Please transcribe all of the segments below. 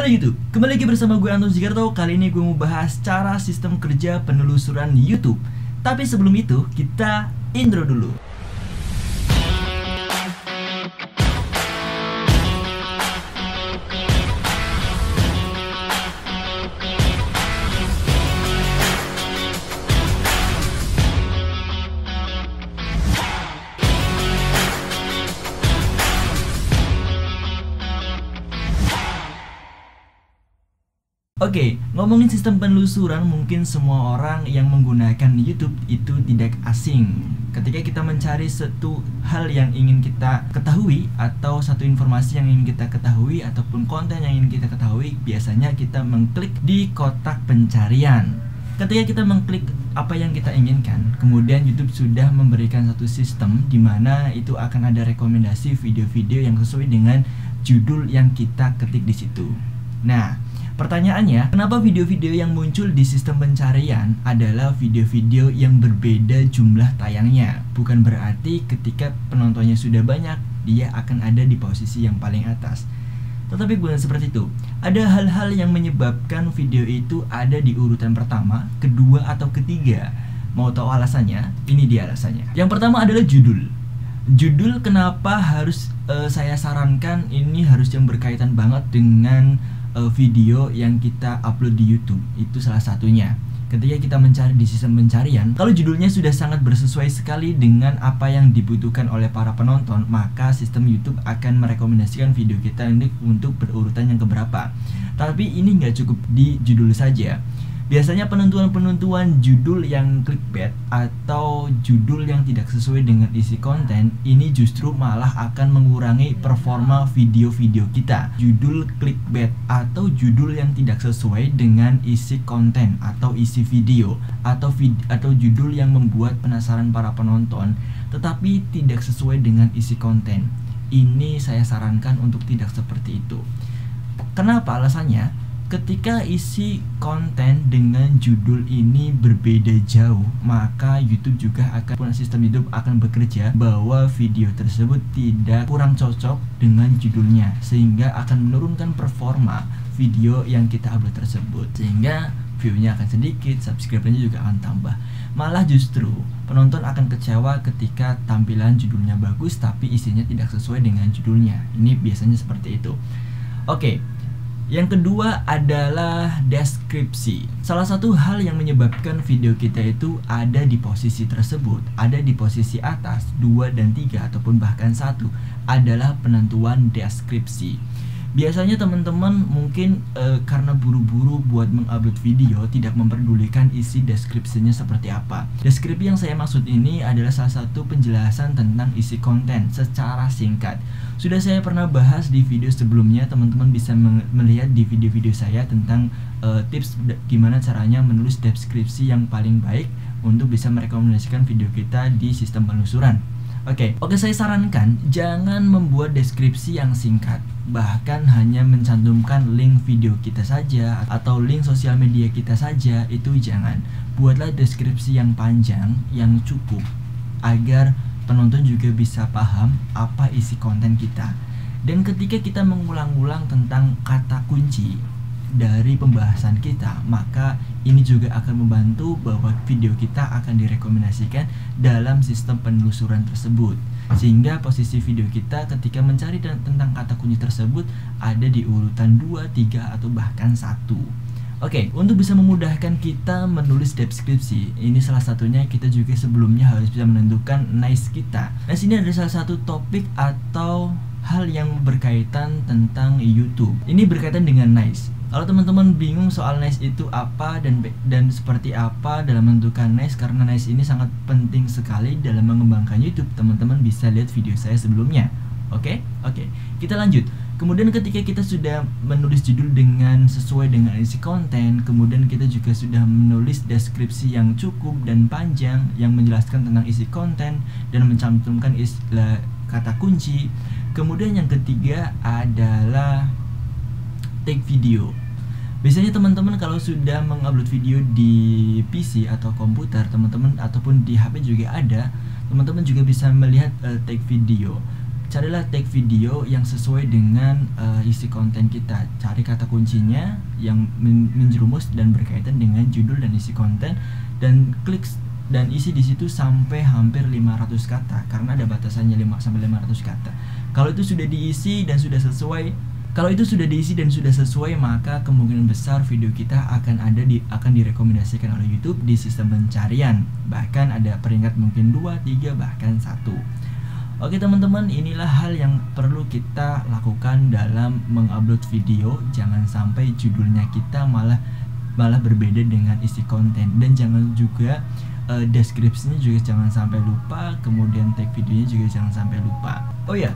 Halo YouTube, kembali lagi bersama gue Anton Zigarto. Kali ini gue mau bahas cara sistem kerja penelusuran YouTube. Tapi sebelum itu, kita intro dulu. Oke, ngomongin sistem penelusuran, mungkin semua orang yang menggunakan YouTube itu tidak asing. Ketika kita mencari satu hal yang ingin kita ketahui, atau satu informasi yang ingin kita ketahui, ataupun konten yang ingin kita ketahui, biasanya kita mengklik di kotak pencarian. Ketika kita mengklik apa yang kita inginkan, kemudian YouTube sudah memberikan satu sistem di mana itu akan ada rekomendasi video-video yang sesuai dengan judul yang kita ketik di situ. Nah, pertanyaannya, kenapa video-video yang muncul di sistem pencarian adalah video-video yang berbeda jumlah tayangnya? Bukan berarti ketika penontonnya sudah banyak, dia akan ada di posisi yang paling atas. Tetapi bukan seperti itu. Ada hal-hal yang menyebabkan video itu ada di urutan pertama, kedua, atau ketiga. Mau tahu alasannya? Ini dia alasannya. Yang pertama adalah judul. Judul kenapa harus saya sarankan ini harus yang berkaitan banget dengan video yang kita upload di YouTube. Itu salah satunya. Ketika kita mencari di sistem pencarian, kalau judulnya sudah sangat bersesuai sekali dengan apa yang dibutuhkan oleh para penonton, maka sistem YouTube akan merekomendasikan video kita ini untuk berurutan yang keberapa. Tapi ini nggak cukup di judul saja. Biasanya penentuan judul yang clickbait atau judul yang tidak sesuai dengan isi konten ini justru malah akan mengurangi performa video-video kita. Judul clickbait atau judul yang tidak sesuai dengan isi konten atau isi video atau judul yang membuat penasaran para penonton tetapi tidak sesuai dengan isi konten. Ini saya sarankan untuk tidak seperti itu. Kenapa alasannya? Ketika isi konten dengan judul ini berbeda jauh, maka YouTube juga akan, sistem YouTube akan bekerja bahwa video tersebut tidak kurang cocok dengan judulnya, sehingga akan menurunkan performa video yang kita upload tersebut, sehingga view-nya akan sedikit, subscriber-nya juga akan tambah. Malah justru penonton akan kecewa ketika tampilan judulnya bagus tapi isinya tidak sesuai dengan judulnya. Ini biasanya seperti itu. Oke. Yang kedua adalah deskripsi. Salah satu hal yang menyebabkan video kita itu ada di posisi tersebut, ada di posisi atas, 2 dan 3 ataupun bahkan 1 adalah penentuan deskripsi. Biasanya teman-teman mungkin karena buru-buru buat mengupload video tidak memperdulikan isi deskripsinya seperti apa. Deskripsi yang saya maksud ini adalah salah satu penjelasan tentang isi konten secara singkat. Sudah saya pernah bahas di video sebelumnya, teman-teman bisa melihat di video-video saya tentang tips gimana caranya menulis deskripsi yang paling baik untuk bisa merekomendasikan video kita di sistem penelusuran. Oke, saya sarankan jangan membuat deskripsi yang singkat. Bahkan hanya mencantumkan link video kita saja atau link sosial media kita saja, itu jangan. Buatlah deskripsi yang panjang, yang cukup, agar penonton juga bisa paham apa isi konten kita. Dan ketika kita mengulang-ulang tentang kata kunci dari pembahasan kita, maka ini juga akan membantu bahwa video kita akan direkomendasikan dalam sistem penelusuran tersebut, sehingga posisi video kita ketika mencari tentang kata kunci tersebut ada di urutan 2, 3, atau bahkan 1. Oke, untuk bisa memudahkan kita menulis deskripsi, ini salah satunya kita juga sebelumnya harus bisa menentukan niche kita. Niche ini adalah salah satu topik atau hal yang berkaitan tentang YouTube. Ini berkaitan dengan niche. Kalau teman-teman bingung soal niche itu apa dan seperti apa dalam menentukan niche, karena niche ini sangat penting sekali dalam mengembangkan YouTube, teman-teman bisa lihat video saya sebelumnya. Oke, kita lanjut. Kemudian ketika kita sudah menulis judul dengan sesuai dengan isi konten, kemudian kita juga sudah menulis deskripsi yang cukup dan panjang yang menjelaskan tentang isi konten dan mencantumkan istilah kata kunci. Kemudian yang ketiga adalah take video. Biasanya teman-teman kalau sudah mengupload video di PC atau komputer, teman-teman ataupun di HP juga ada, teman-teman juga bisa melihat take video. carilah tag video yang sesuai dengan isi konten kita. Cari kata kuncinya yang menjerumus dan berkaitan dengan judul dan isi konten, dan klik dan isi di situ sampai hampir 500 kata karena ada batasannya 5 sampai 500 kata. Kalau itu sudah diisi dan sudah sesuai, maka kemungkinan besar video kita akan direkomendasikan oleh YouTube di sistem pencarian. Bahkan ada peringkat mungkin 2, 3, bahkan 1. Oke teman-teman, inilah hal yang perlu kita lakukan dalam mengupload video. Jangan sampai judulnya kita malah berbeda dengan isi konten, dan jangan juga deskripsinya juga jangan sampai lupa, kemudian tag videonya juga jangan sampai lupa. Oh ya,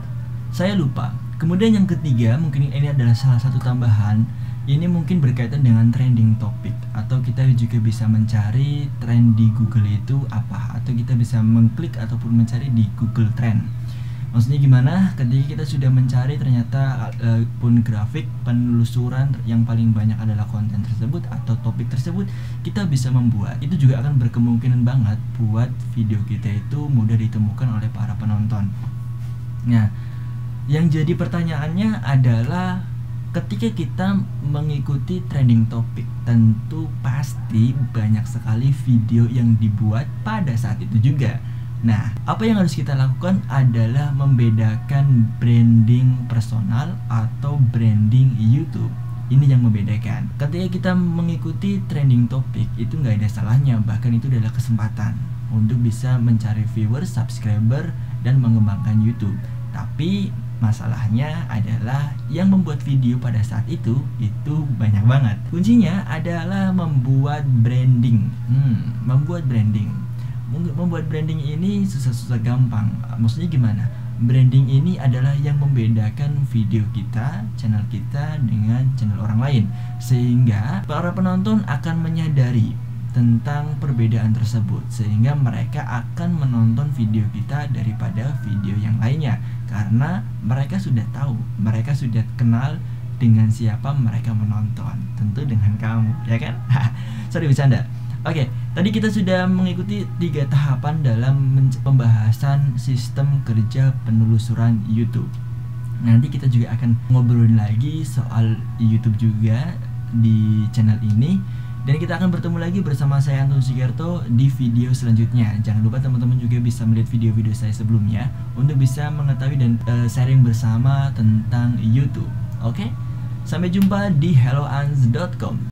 saya lupa. Kemudian yang ketiga, mungkin ini adalah salah satu tambahan. Ini mungkin berkaitan dengan trending topic, atau kita juga bisa mencari tren di Google itu apa, atau kita bisa mengklik ataupun mencari di Google Trend. Maksudnya gimana? Ketika kita sudah mencari ternyata pun grafik penelusuran yang paling banyak adalah konten tersebut atau topik tersebut, kita bisa membuat. Itu juga akan berkemungkinan banget buat video kita itu mudah ditemukan oleh para penonton. Nah, yang jadi pertanyaannya adalah ketika kita mengikuti trending topic, tentu pasti banyak sekali video yang dibuat pada saat itu juga. Nah, apa yang harus kita lakukan adalah membedakan branding personal atau branding YouTube. Ini yang membedakan. Ketika kita mengikuti trending topic, itu nggak ada salahnya, bahkan itu adalah kesempatan untuk bisa mencari viewers, subscriber, dan mengembangkan YouTube. Tapi masalahnya adalah yang membuat video pada saat itu banyak banget. Kuncinya adalah membuat branding. Membuat branding ini susah-susah gampang. Maksudnya gimana? Branding ini adalah yang membedakan video kita, channel kita dengan channel orang lain, sehingga para penonton akan menyadari tentang perbedaan tersebut, sehingga mereka akan menonton video kita daripada video yang lainnya, karena mereka sudah tahu, mereka sudah kenal dengan siapa mereka menonton, tentu dengan kamu, ya kan? Sorry bercanda. Oke, tadi kita sudah mengikuti 3 tahapan dalam pembahasan sistem kerja penelusuran YouTube. Nanti kita juga akan ngobrolin lagi soal YouTube juga di channel ini. Dan kita akan bertemu lagi bersama saya Anton Sugiarto di video selanjutnya. Jangan lupa teman-teman juga bisa melihat video-video saya sebelumnya untuk bisa mengetahui dan sharing bersama tentang YouTube. Oke? Sampai jumpa di helloans.com.